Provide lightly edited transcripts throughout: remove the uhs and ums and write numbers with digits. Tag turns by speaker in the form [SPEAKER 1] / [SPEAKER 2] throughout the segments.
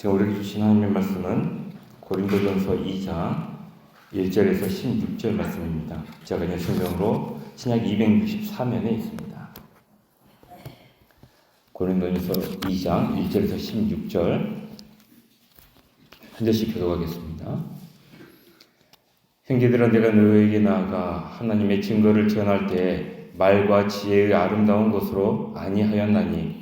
[SPEAKER 1] 지금 우리에게 주신 하나님의 말씀은 고린도전서 2장 1절에서 16절 말씀입니다. 제가 그냥 성경으로 신약 264면에 있습니다. 고린도전서 2장 1절에서 16절 한 절씩 교독하겠습니다. 형제들아, 내가 너희에게 나아가 하나님의 증거를 전할 때 말과 지혜의 아름다운 것으로 아니하였나니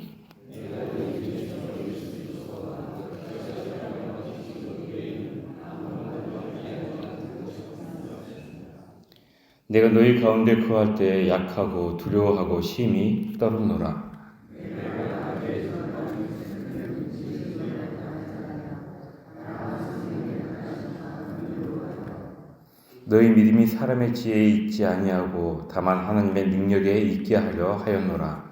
[SPEAKER 1] 내가 너희 가운데 거할 때 약하고 두려워하고 심히 떨었노라. 너희 믿음이 사람의 지혜에 있지 아니하고 다만 하나님의 능력에 있게 하려 하였노라.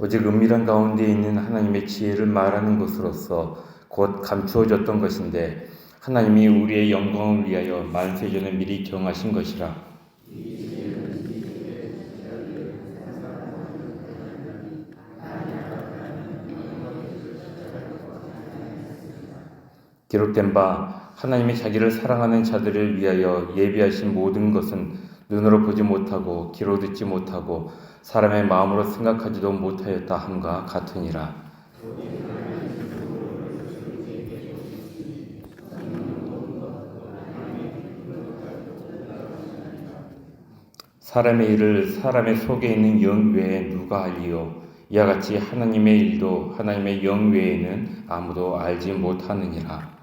[SPEAKER 1] 오직 은밀한 가운데 있는 하나님의 지혜를 말하는 것으로서 곧 감추어졌던 것인데 하나님이 우리의 영광을 위하여 만세전에 미리 정하신 것이라. 기록된 바 하나님이 자기를 사랑하는 자들을 위하여 예비하신 모든 것은 눈으로 보지 못하고 귀로 듣지 못하고 사람의 마음으로 생각하지도 못하였다 함과 같으니라. 사람의 일을 사람의 속에 있는 영 외에 누가 알리요? 이와 같이 하나님의 일도 하나님의 영 외에는 아무도 알지 못하느니라.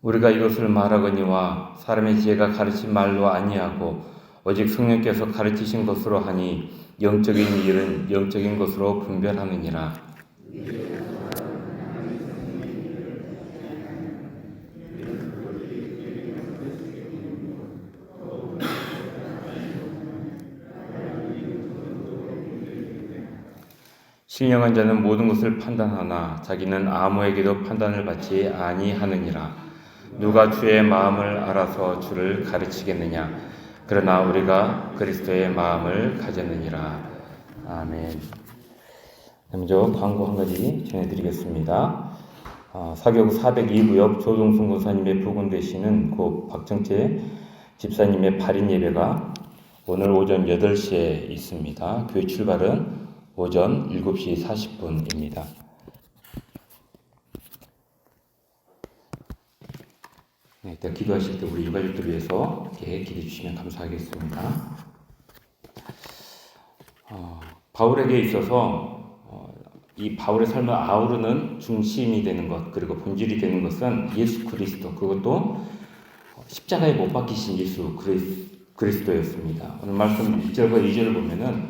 [SPEAKER 1] 우리가 이것을 말하거니와 사람의 지혜가 가르친 말로 아니하고 오직 성령께서 가르치신 것으로 하니 영적인 일은 영적인 것으로 분별하느니라. 신령한 자는 모든 것을 판단하나 자기는 아무에게도 판단을 받지 아니하느니라. 누가 주의 마음을 알아서 주를 가르치겠느냐? 그러나 우리가 그리스도의 마음을 가졌느니라. 아멘. 먼저 광고 한 가지 전해드리겠습니다. 사교구 402구역 조동순 권사님의 부근되시는 고 박정채 집사님의 발인 예배가 오늘 오전 8시에 있습니다. 교회 출발은 오전 7시 40분입니다. 네, 일단 기도하실 때 우리 유가족들 위해서 기도해 주시면 감사하겠습니다. 바울에게 있어서 이 바울의 삶을 아우르는 중심이 되는 것, 그리고 본질이 되는 것은 예수 그리스도, 그것도 십자가에 못 박히신 예수 그리스도였습니다. 오늘 말씀 1절과 2절을 보면은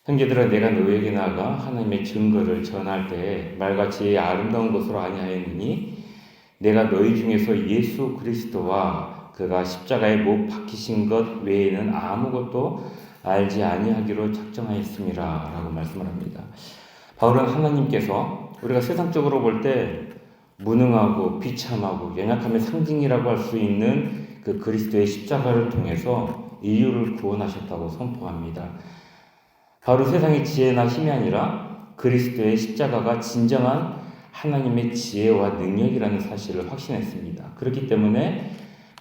[SPEAKER 1] 형제들아, 내가 너희에게 나아가 하나님의 증거를 전할 때 말과 지혜의 아름다운 것으로 아니하였느니 내가 너희 중에서 예수 그리스도와 그가 십자가에 못 박히신 것 외에는 아무것도 알지 아니하기로 작정하였음이라 라고 말씀을 합니다. 바울은 하나님께서 우리가 세상적으로 볼 때 무능하고 비참하고 연약함의 상징이라고 할 수 있는 그 그리스도의 십자가를 통해서 인류를 구원하셨다고 선포합니다. 바로 세상의 지혜나 힘이 아니라 그리스도의 십자가가 진정한 하나님의 지혜와 능력이라는 사실을 확신했습니다. 그렇기 때문에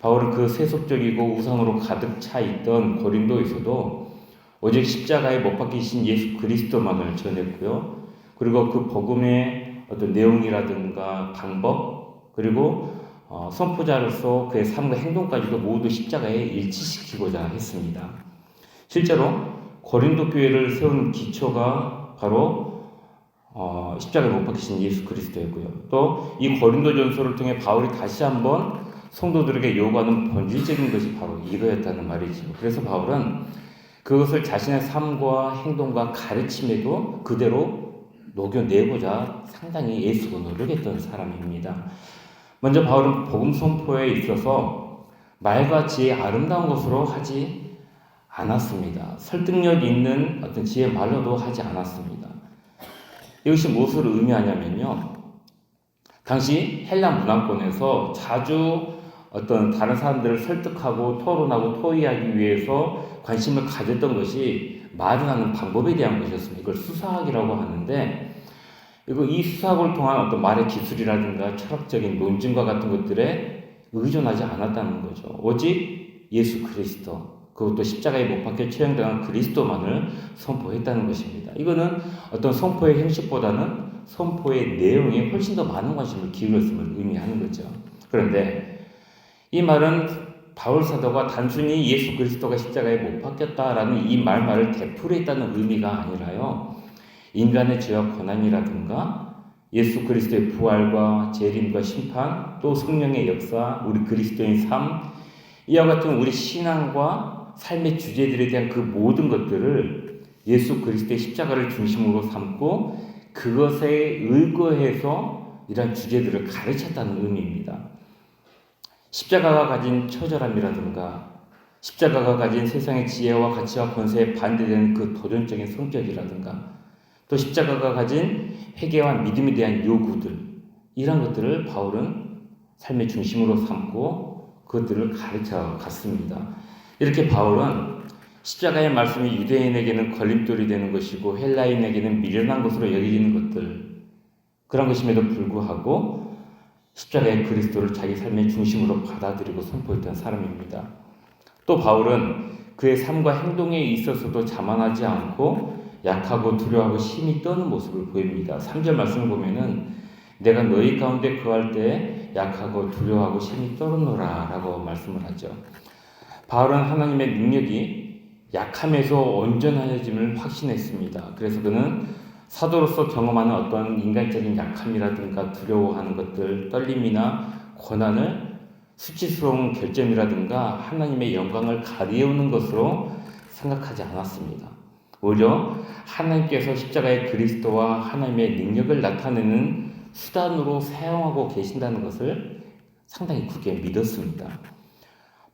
[SPEAKER 1] 바울은 그 세속적이고 우상으로 가득 차 있던 고린도에서도 오직 십자가에 못 박히신 예수 그리스도만을 전했고요. 그리고 그 복음의 어떤 내용이라든가 방법, 그리고 선포자로서 그의 삶과 행동까지도 모두 십자가에 일치시키고자 했습니다. 실제로 고린도 교회를 세운 기초가 바로 십자가에 못 박히신 예수 그리스도였고요. 또 이 고린도전서를 통해 바울이 다시 한번 성도들에게 요구하는 본질적인 것이 바로 이거였다는 말이죠. 그래서 바울은 그것을 자신의 삶과 행동과 가르침에도 그대로 녹여내고자 상당히 애쓰고 노력했던 사람입니다. 먼저 바울은 복음 선포에 있어서 말과 지혜의 아름다운 것으로 하지 않았습니다. 설득력 있는 어떤 지혜 말로도 하지 않았습니다. 이것이 무엇을 의미하냐면요. 당시 헬라 문화권에서 자주 어떤 다른 사람들을 설득하고 토론하고 토의하기 위해서 관심을 가졌던 것이 말을 하는 방법에 대한 것이었습니다. 이걸 수사학이라고 하는데, 이 수사학을 통한 어떤 말의 기술이라든가 철학적인 논증과 같은 것들에 의존하지 않았다는 거죠. 오직 예수 그리스도, 그것도 십자가에 못 박혀 처형당한 그리스도만을 선포했다는 것입니다. 이거는 어떤 선포의 형식보다는 선포의 내용에 훨씬 더 많은 관심을 기울였음을 의미하는 거죠. 그런데 이 말은 바울 사도가 단순히 예수 그리스도가 십자가에 못 박혔다라는 이 말만을 되풀이했다는 의미가 아니라요, 인간의 죄와 고난이라든가 예수 그리스도의 부활과 재림과 심판, 또 성령의 역사, 우리 그리스도인 삶, 이와 같은 우리 신앙과 삶의 주제들에 대한 그 모든 것들을 예수 그리스도의 십자가를 중심으로 삼고 그것에 의거해서 이런 주제들을 가르쳤다는 의미입니다. 십자가가 가진 처절함이라든가 십자가가 가진 세상의 지혜와 가치와 권세에 반대되는 그 도전적인 성격이라든가 또 십자가가 가진 회개와 믿음에 대한 요구들, 이런 것들을 바울은 삶의 중심으로 삼고 그것들을 가르쳐 갔습니다. 이렇게 바울은 십자가의 말씀이 유대인에게는 걸림돌이 되는 것이고 헬라인에게는 미련한 것으로 여겨지는 것들, 그런 것임에도 불구하고 십자가의 그리스도를 자기 삶의 중심으로 받아들이고 선포했던 사람입니다. 또 바울은 그의 삶과 행동에 있어서도 자만하지 않고 약하고 두려워하고 심히 떠는 모습을 보입니다. 3절 말씀을 보면은 내가 너희 가운데 거할 때 약하고 두려워하고 심히 떨었노라 라고 말씀을 하죠. 바울은 하나님의 능력이 약함에서 온전해짐을 확신했습니다. 그래서 그는 사도로서 경험하는 어떤 인간적인 약함이라든가 두려워하는 것들, 떨림이나 고난을 수치스러운 결점이라든가 하나님의 영광을 가리우는 것으로 생각하지 않았습니다. 오히려 하나님께서 십자가의 그리스도와 하나님의 능력을 나타내는 수단으로 사용하고 계신다는 것을 상당히 굳게 믿었습니다.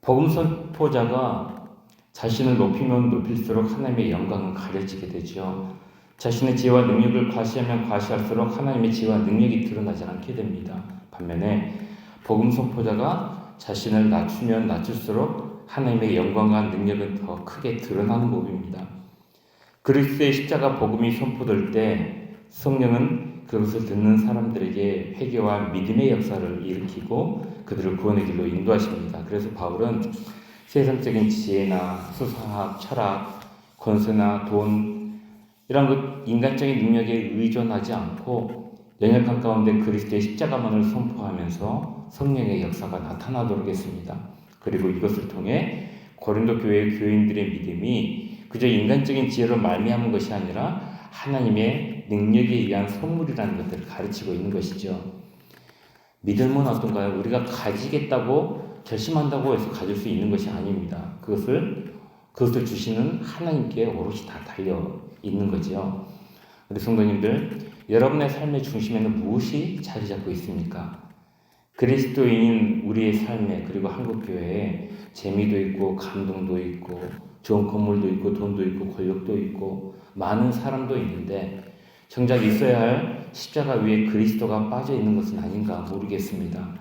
[SPEAKER 1] 복음 선포자가 자신을 높이면 높일수록 하나님의 영광은 가려지게 되죠. 자신의 지혜와 능력을 과시하면 과시할수록 하나님의 지혜와 능력이 드러나지 않게 됩니다. 반면에 복음 선포자가 자신을 낮추면 낮출수록 하나님의 영광과 능력은 더 크게 드러나는 법입니다. 그리스도의 십자가 복음이 선포될 때 성령은 그것을 듣는 사람들에게 회개와 믿음의 역사를 일으키고 그들을 구원의 길로 인도하십니다. 그래서 바울은 세상적인 지혜나 수사학, 철학, 권세나 돈, 이런 것 인간적인 능력에 의존하지 않고 연약한 가운데 그리스도의 십자가만을 선포하면서 성령의 역사가 나타나도록 했습니다. 그리고 이것을 통해 고린도 교회의 교인들의 믿음이 그저 인간적인 지혜로 말미암은 것이 아니라 하나님의 능력에 의한 선물이라는 것들을 가르치고 있는 것이죠. 믿음은 어떤가요? 우리가 가지겠다고 결심한다고 해서 가질 수 있는 것이 아닙니다. 그것을 주시는 하나님께 오롯이 다 달려 있는 거죠. 우리 성도님들, 여러분의 삶의 중심에는 무엇이 자리 잡고 있습니까? 그리스도인인 우리의 삶에, 그리고 한국교회에 재미도 있고 감동도 있고 좋은 건물도 있고 돈도 있고 권력도 있고 많은 사람도 있는데 정작 있어야 할 십자가 위에 그리스도가 빠져 있는 것은 아닌가 모르겠습니다.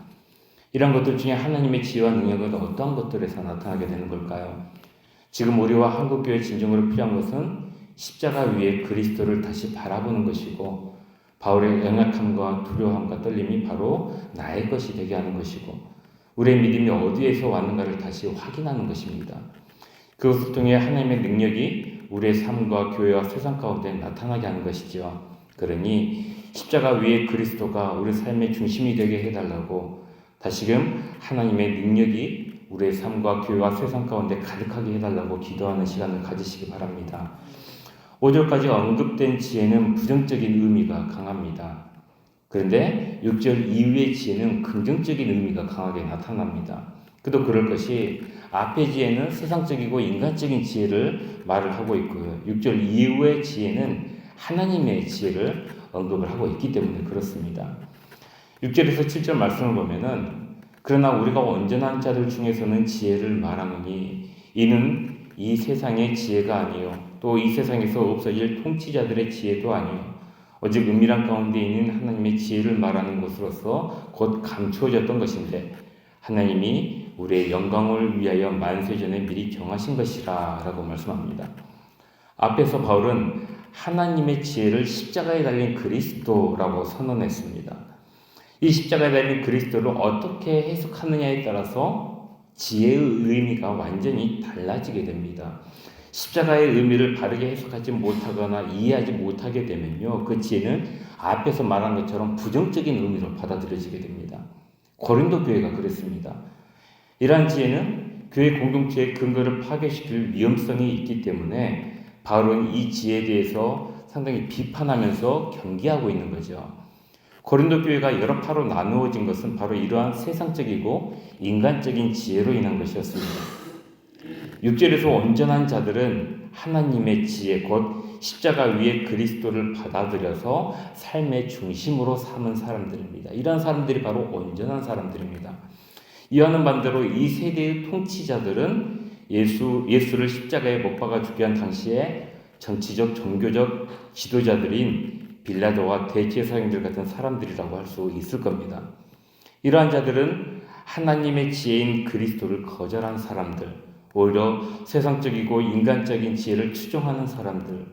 [SPEAKER 1] 이런 것들 중에 하나님의 지혜와 능력은 어떤 것들에서 나타나게 되는 걸까요? 지금 우리와 한국교회 진정으로 필요한 것은 십자가 위에 그리스도를 다시 바라보는 것이고 바울의 연약함과 두려움과 떨림이 바로 나의 것이 되게 하는 것이고 우리의 믿음이 어디에서 왔는가를 다시 확인하는 것입니다. 그것을 통해 하나님의 능력이 우리의 삶과 교회와 세상 가운데 나타나게 하는 것이죠. 그러니 십자가 위에 그리스도가 우리 삶의 중심이 되게 해달라고 다시금 하나님의 능력이 우리의 삶과 교회와 세상 가운데 가득하게 해달라고 기도하는 시간을 가지시기 바랍니다. 5절까지 언급된 지혜는 부정적인 의미가 강합니다. 그런데 6절 이후의 지혜는 긍정적인 의미가 강하게 나타납니다. 그도 그럴 것이 앞의 지혜는 세상적이고 인간적인 지혜를 말을 하고 있고요. 6절 이후의 지혜는 하나님의 지혜를 언급을 하고 있기 때문에 그렇습니다. 6절에서 7절 말씀을 보면은 그러나 우리가 온전한 자들 중에서는 지혜를 말하노니 이는 이 세상의 지혜가 아니요 또 이 세상에서 없어질 통치자들의 지혜도 아니요 오직 은밀한 가운데 있는 하나님의 지혜를 말하는 것으로서 곧 감추어졌던 것인데 하나님이 우리의 영광을 위하여 만세전에 미리 정하신 것이라 라고 말씀합니다. 앞에서 바울은 하나님의 지혜를 십자가에 달린 그리스도라고 선언했습니다. 이 십자가에 달린 그리스도를 어떻게 해석하느냐에 따라서 지혜의 의미가 완전히 달라지게 됩니다. 십자가의 의미를 바르게 해석하지 못하거나 이해하지 못하게 되면요, 그 지혜는 앞에서 말한 것처럼 부정적인 의미로 받아들여지게 됩니다. 고린도 교회가 그랬습니다. 이러한 지혜는 교회 공동체의 근거를 파괴시킬 위험성이 있기 때문에 바울은 이 지혜에 대해서 상당히 비판하면서 경계하고 있는 거죠. 고린도 교회가 여러 파로 나누어진 것은 바로 이러한 세상적이고 인간적인 지혜로 인한 것이었습니다. 6절에서 온전한 자들은 하나님의 지혜 곧 십자가 위에 그리스도를 받아들여서 삶의 중심으로 삼은 사람들입니다. 이러한 사람들이 바로 온전한 사람들입니다. 이와는 반대로 이 세대의 통치자들은 예수를 십자가에 못 박아 죽게 한 당시에 정치적 종교적 지도자들인 빌라도와 대제사장들 같은 사람들이라고 할 수 있을 겁니다. 이러한 자들은 하나님의 지혜인 그리스도를 거절한 사람들, 오히려 세상적이고 인간적인 지혜를 추종하는 사람들,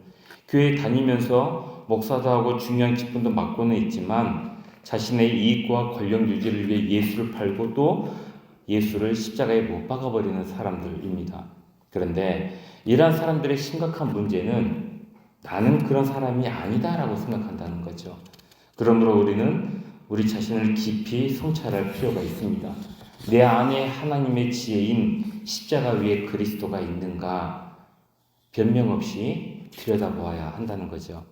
[SPEAKER 1] 교회 다니면서 목사도 하고 중요한 직분도 맡고는 있지만 자신의 이익과 권력 유지를 위해 예수를 팔고 또 예수를 십자가에 못 박아버리는 사람들입니다. 그런데 이러한 사람들의 심각한 문제는 나는 그런 사람이 아니다라고 생각한다는 거죠. 그러므로 우리는 우리 자신을 깊이 성찰할 필요가 있습니다. 내 안에 하나님의 지혜인 십자가 위에 그리스도가 있는가 변명 없이 들여다보아야 한다는 거죠.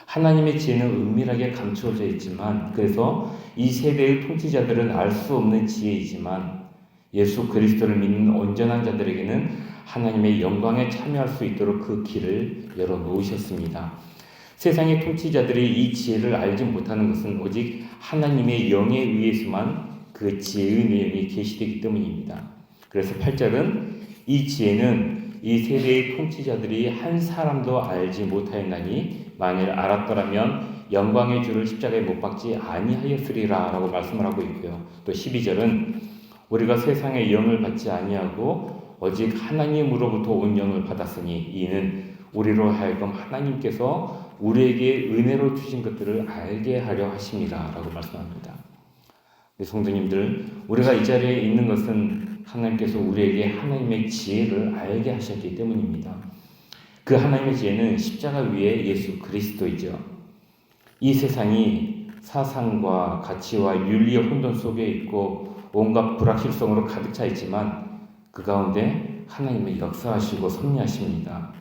[SPEAKER 1] 하나님의 지혜는 은밀하게 감추어져 있지만 그래서 이 세대의 통치자들은 알 수 없는 지혜이지만 예수 그리스도를 믿는 온전한 자들에게는 하나님의 영광에 참여할 수 있도록 그 길을 열어놓으셨습니다. 세상의 통치자들이 이 지혜를 알지 못하는 것은 오직 하나님의 영에 의해서만 그 지혜의 내용이 계시되기 때문입니다. 그래서 8절은 이 지혜는 이 세대의 통치자들이 한 사람도 알지 못하였나니 만일 알았더라면 영광의 주를 십자가에 못 박지 아니하였으리라 라고 말씀을 하고 있고요. 또 12절은 우리가 세상의 영을 받지 아니하고 오직 하나님으로부터 온 영을 받았으니 이는 우리로 하여금 하나님께서 우리에게 은혜로 주신 것들을 알게 하려 하심이라 라고 말씀합니다. 성도님들, 우리가 이 자리에 있는 것은 하나님께서 우리에게 하나님의 지혜를 알게 하셨기 때문입니다. 그 하나님의 지혜는 십자가 위에 예수 그리스도이죠. 이 세상이 사상과 가치와 윤리의 혼돈 속에 있고 온갖 불확실성으로 가득 차 있지만 그 가운데 하나님의 역사하시고 섭리하십니다.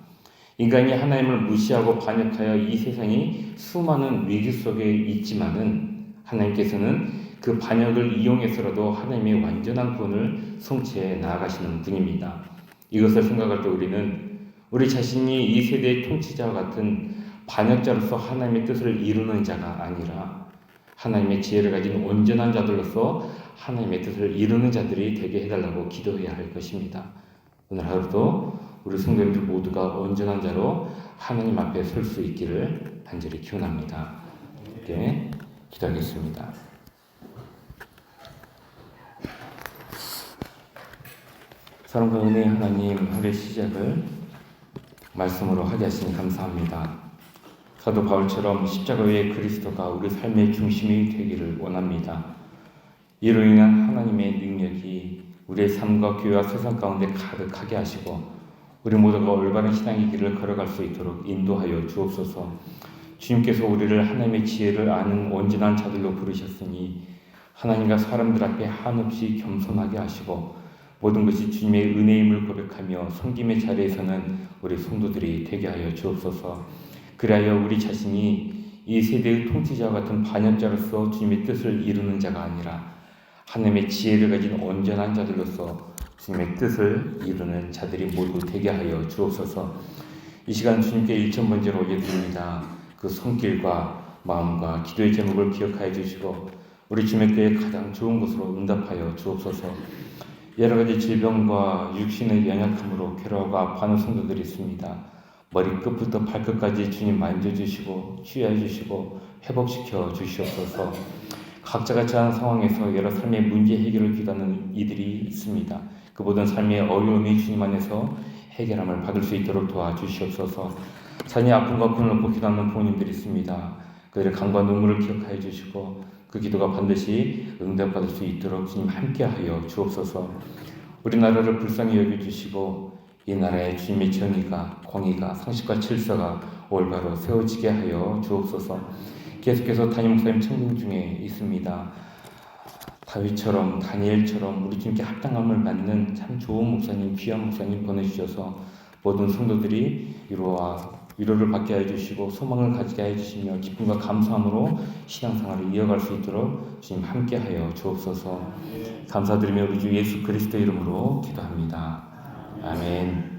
[SPEAKER 1] 인간이 하나님을 무시하고 반역하여 이 세상이 수많은 위기 속에 있지만은 하나님께서는 그 반역을 이용해서라도 하나님의 완전한 구원을 성취해 나아가시는 분입니다. 이것을 생각할 때 우리는 우리 자신이 이 세대의 통치자와 같은 반역자로서 하나님의 뜻을 이루는 자가 아니라 하나님의 지혜를 가진 온전한 자들로서 하나님의 뜻을 이루는 자들이 되게 해달라고 기도해야 할 것입니다. 오늘 하루도 우리 성도님들 모두가 온전한 자로 하나님 앞에 설 수 있기를 간절히 기원합니다. 함께 기도하겠습니다. 사랑과 은혜의 하나님, 하루의 시작을 말씀으로 하게 하시니 감사합니다. 사도 바울처럼 십자가 위에 그리스도가 우리 삶의 중심이 되기를 원합니다. 이로 인한 하나님의 능력이 우리의 삶과 교회와 세상 가운데 가득하게 하시고 우리 모두가 올바른 신앙의 길을 걸어갈 수 있도록 인도하여 주옵소서. 주님께서 우리를 하나님의 지혜를 아는 온전한 자들로 부르셨으니 하나님과 사람들 앞에 한없이 겸손하게 하시고 모든 것이 주님의 은혜임을 고백하며 섬김의 자리에서는 우리 성도들이 되게 하여 주옵소서. 그리하여 우리 자신이 이 세대의 통치자와 같은 반역자로서 주님의 뜻을 이루는 자가 아니라 하나님의 지혜를 가진 온전한 자들로서 주님의 뜻을 이루는 자들이 모두 되게 하여 주옵소서. 이 시간 주님께 1000번째로 올려드립니다. 그 손길과 마음과 기도의 제목을 기억하여 주시고 우리 주님의 교회 가장 좋은 곳으로 응답하여 주옵소서. 여러 가지 질병과 육신의 연약함으로 괴로워하고 아파하는 성도들이 있습니다. 머리끝부터 발끝까지 주님 만져주시고 치유해주시고 회복시켜 주시옵소서. 각자가 처한 상황에서 여러 삶의 문제 해결을 기도하는 이들이 있습니다. 그 모든 삶의 어려움이 주님 안에서 해결함을 받을 수 있도록 도와주시옵소서. 자녀의 아픔과 고난을 놓고 기도하는 부모님들이 있습니다. 그들의 간과 눈물을 기억하여 주시고 그 기도가 반드시 응답받을 수 있도록 주님 함께하여 주옵소서. 우리나라를 불쌍히 여겨주시고 이 나라에 주님의 정의가, 공의가, 상식과 질서가 올바로 세워지게 하여 주옵소서. 계속해서 담임 목사님 청빙 중에 있습니다. 다윗처럼 다니엘처럼 우리 주님께 합당함을 받는 참 좋은 목사님, 귀한 목사님 보내주셔서 모든 성도들이 위로를 받게 해주시고 소망을 가지게 해주시며 기쁨과 감사함으로 신앙생활을 이어갈 수 있도록 주님 함께하여 주옵소서. 감사드리며 우리 주 예수 그리스도 이름으로 기도합니다. 아멘.